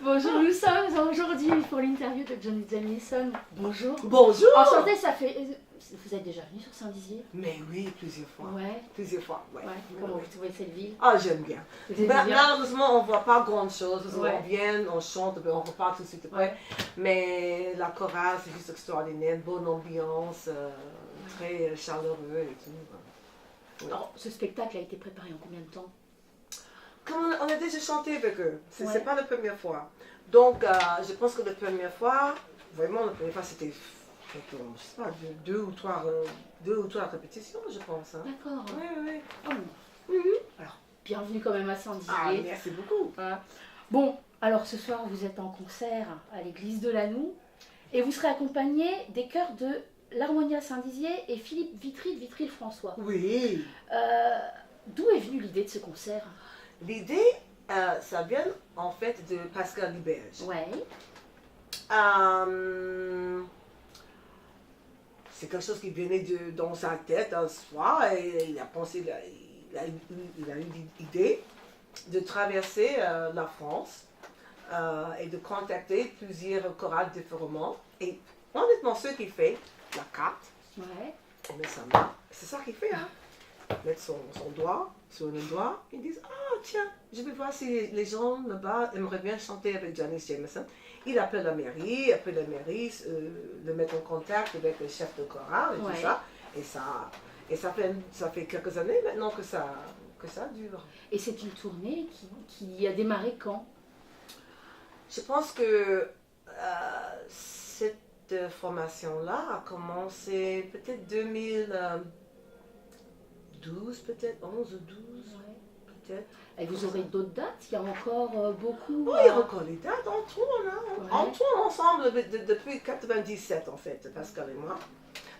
Bonjour, nous sommes aujourd'hui pour l'interview de Johnny Jamison. Bonjour. Bonjour. Enchantée, ça fait... Vous êtes déjà venu sur Saint-Dizier? Mais oui, plusieurs fois. Ouais. Plusieurs fois, ouais. Comment vous trouvez cette ville? Ah, j'aime bien. Vous aimez bien? Malheureusement, on ne voit pas grand chose. Ouais. On vient, on chante, on repart tout de suite après. Ouais. Mais la chorale, c'est juste extraordinaire. Bonne ambiance, très chaleureux et tout. Oui. Alors, ce spectacle a été préparé en combien de temps? Comme on a déjà chanté avec eux, c'est Ouais. pas la première fois. Donc, je pense que la première fois, vraiment, la première fois, c'était, je sais pas, deux ou trois répétitions, je pense. Hein. D'accord. Oui, oui. Oh, Mhm. alors, bienvenue quand même à Saint-Dizier. Ah, merci beaucoup. Voilà. Bon, alors ce soir, vous êtes en concert à l'église de Lannou et vous serez accompagné des chœurs de l'Harmonia Saint-Dizier et Philippe Vitry de Vitry-le-François. Oui. D'où est venue l'idée de ce concert? L'idée, ça vient en fait de Pascal Liberge. Ouais. C'est quelque chose qui venait dans sa tête un soir et il a pensé, il a eu l'idée de traverser la France et de contacter plusieurs chorales différemment. Et honnêtement, ce qu'il fait, la carte, Ouais. on met sa main, c'est ça qu'il fait, hein. Mettre son doigt sur le doigt, ils disent ah tiens, je vais voir si les gens là-bas aimeraient bien chanter avec Johnny Jamison. Il appelle la mairie, le met en contact avec le chef de chorale et Ouais. tout ça. Et ça fait quelques années maintenant que ça dure. Et c'est une tournée qui a démarré quand? Je pense que cette formation-là a commencé peut-être 2012, peut-être 11 ou 12, Ouais. peut-être. Et vous aurez d'autres dates? Il y a encore beaucoup. Oui, il y a encore les dates, on tourne, hein. Ouais. On tourne ensemble depuis 97 en fait, Pascal et moi.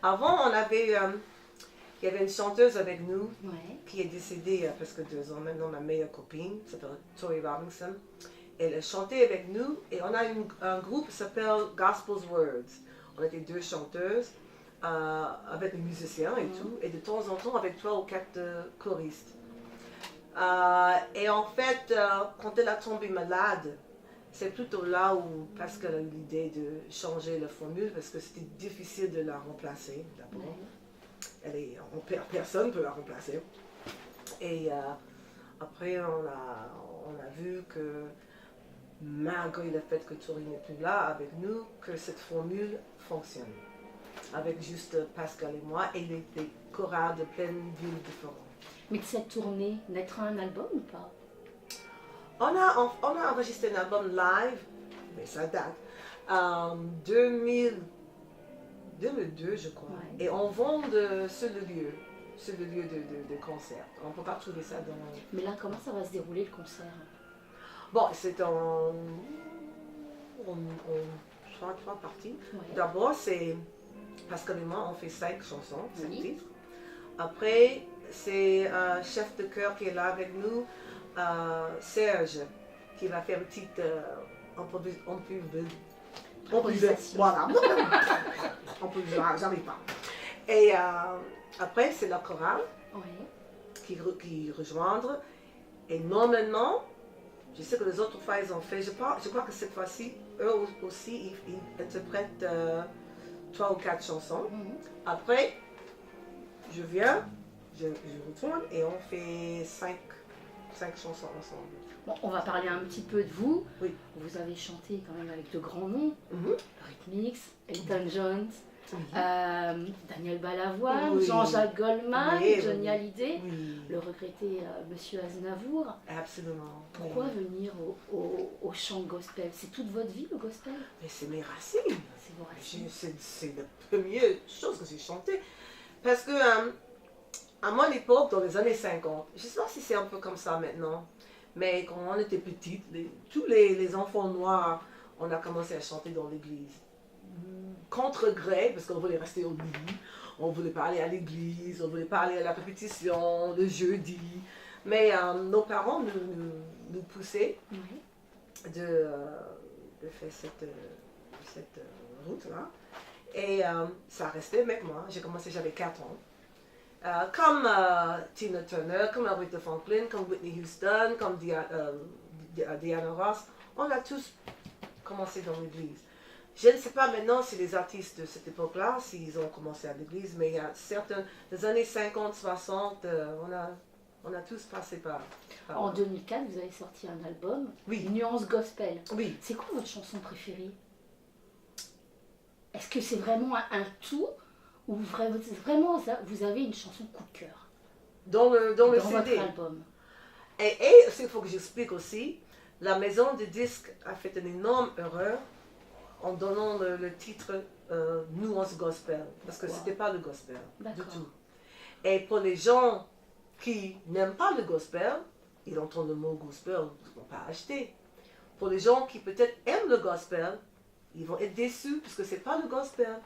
Avant, il y avait une chanteuse avec nous Ouais. qui est décédée il y a presque 2 ans maintenant, ma meilleure copine, s'appelle Tori Robinson. Elle a chanté avec nous et on a un groupe qui s'appelle Gospel's Words. On était 2 chanteuses avec les musiciens et tout, et de temps en temps avec 3 ou 4 choristes. Et en fait, quand elle a tombé malade, c'est plutôt là où Pascal a eu l'idée de changer la formule parce que c'était difficile de la remplacer d'abord. Personne ne peut la remplacer. Et après, on a vu que malgré le fait que Tori n'est plus là avec nous, que cette formule fonctionne. Avec juste Pascal et moi et les chorales de plein de villes différentes. Mais de cette tournée naîtra un album ou pas? On a enregistré un album live, mais ça date, en 2002 je crois. Ouais. Et on vend sur le lieu de concert. On ne peut pas trouver ça dans... Mais là, comment ça va se dérouler le concert? Bon, c'est en 3 parties. Ouais. D'abord, c'est Pascal et moi, on fait 5 chansons, 5 Oui. titres. Après, c'est un chef de chœur qui est là avec nous, Serge, qui va faire une petite Improvisation. Voilà. J'arrive pas. Et après, c'est la chorale Ouais. qui rejoindre. Et normalement, je sais que les autres fois, ils ont fait, je crois que cette fois-ci, eux aussi, ils interprètent 3 ou 4 chansons. Mhm. Après, je viens, je retourne et on fait 5 chansons ensemble. Bon, on va parler un petit peu de vous. Oui. Vous avez chanté quand même avec de grands noms. Mhm. Rhythmix, Elton John, Oui. Daniel Balavoine, Oui. Jean-Jacques Goldman, Oui, Johnny oui. Hallyday, Oui, le regretté Monsieur Aznavour. absolument. Pourquoi Oui. venir au chant gospel? C'est toute votre vie le gospel? Mais c'est mes racines. C'est vos racines. C'est la première chose que j'ai chantée. Parce que à mon époque, dans les années 50, je ne sais pas si c'est un peu comme ça maintenant, mais quand on était petite, tous les enfants noirs, on a commencé à chanter dans l'église. Contre gré, parce qu'on voulait rester au lit, on ne voulait pas aller à l'église, on ne voulait pas aller à la répétition le jeudi. Mais nos parents nous poussaient Oui. de faire cette route-là. Et ça restait avec moi. J'ai commencé, j'avais 4 ans. Comme Tina Turner, comme Aretha Franklin, comme Whitney Houston, comme Diana Ross, on a tous commencé dans l'église. Je ne sais pas maintenant si les artistes de cette époque-là, s'ils ont commencé à l'église, mais il y a certains, des années 50, 60, on a tous passé par. En 2004, vous avez sorti un album, Oui. Nuance Gospel. Oui. C'est quoi votre chanson préférée? Est-ce que c'est vraiment un tout ou vraiment vous avez une chanson coup de cœur Dans le dans CD. votre album? Et il faut que j'explique aussi, la maison de disques a fait une énorme erreur en donnant le titre Nuance Gospel, parce que Wow. c'était pas le gospel du D'accord. tout. Et pour les gens qui n'aiment pas le gospel, ils entendent le mot gospel, ils ne vont pas acheter. Pour les gens qui peut-être aiment le gospel, ils vont être déçus parce que c'est pas le gospel.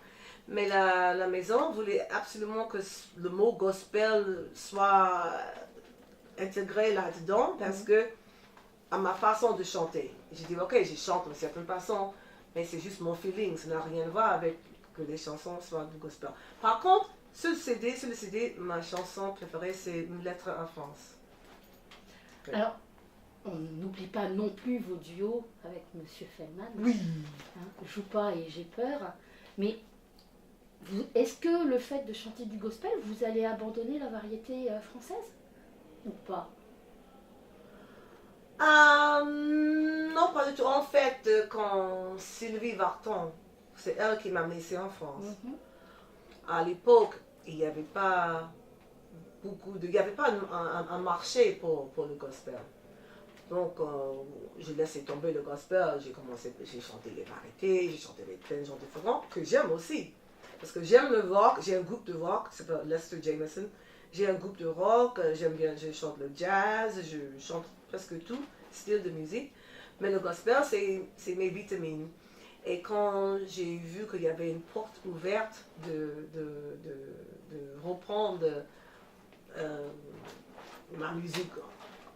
Mais la maison voulait absolument que le mot gospel soit intégré là-dedans parce que à ma façon de chanter. J'ai dit ok, je chante d'une certaine façon, mais c'est juste mon feeling, ça n'a rien à voir avec que les chansons soient du gospel. Par contre, sur le CD, ma chanson préférée c'est Une lettre à France. Alors, on n'oublie pas non plus vos duos avec Monsieur Feldman. Oui. Hein, Joue pas et j'ai peur. Mais est-ce que le fait de chanter du gospel, vous allez abandonner la variété française ou pas? Non, pas du tout. En fait, quand Sylvie Vartan, c'est elle qui m'a laissé en France. Mhm. À l'époque, il n'y avait pas il n'y avait pas un marché pour le gospel. Donc, j'ai laissé tomber le gospel, j'ai chanté les variétés, j'ai chanté plein de gens différents, que j'aime aussi. Parce que j'aime le rock, j'ai un groupe de rock qui s'appelle Lester Jameson. J'ai un groupe de rock, j'aime bien, je chante le jazz, je chante presque tout style de musique. Mais le gospel, c'est mes vitamines. Et quand j'ai vu qu'il y avait une porte ouverte de reprendre ma musique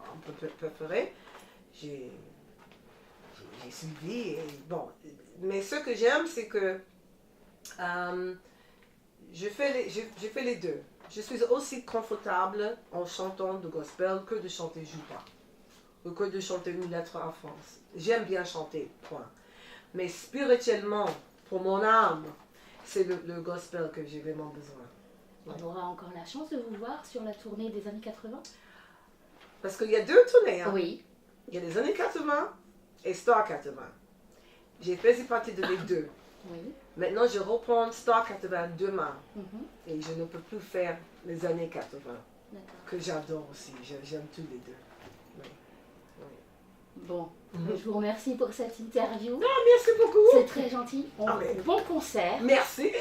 un peu préférée, j'ai suivi. Et bon, mais ce que j'aime, c'est que je fais les deux. Je suis aussi confortable en chantant du gospel que de chanter Joue pas, ou que de chanter Une lettre à France. J'aime bien chanter, point. Mais spirituellement, pour mon âme, c'est le gospel que j'ai vraiment besoin. On aura encore la chance de vous voir sur la tournée des années 80? Parce qu'il y a deux tournées. Hein. Oui. Il y a les années 80 et Star 80. J'ai fait partie de les deux. Oui. Maintenant, je reprends Star 80 demain. Mhm. Et je ne peux plus faire les années 80, D'accord. que j'adore aussi. J'aime tous les deux. Oui. Bon, je vous remercie pour cette interview. Merci beaucoup. C'est très gentil. Ah, mais- Bon concert. Merci.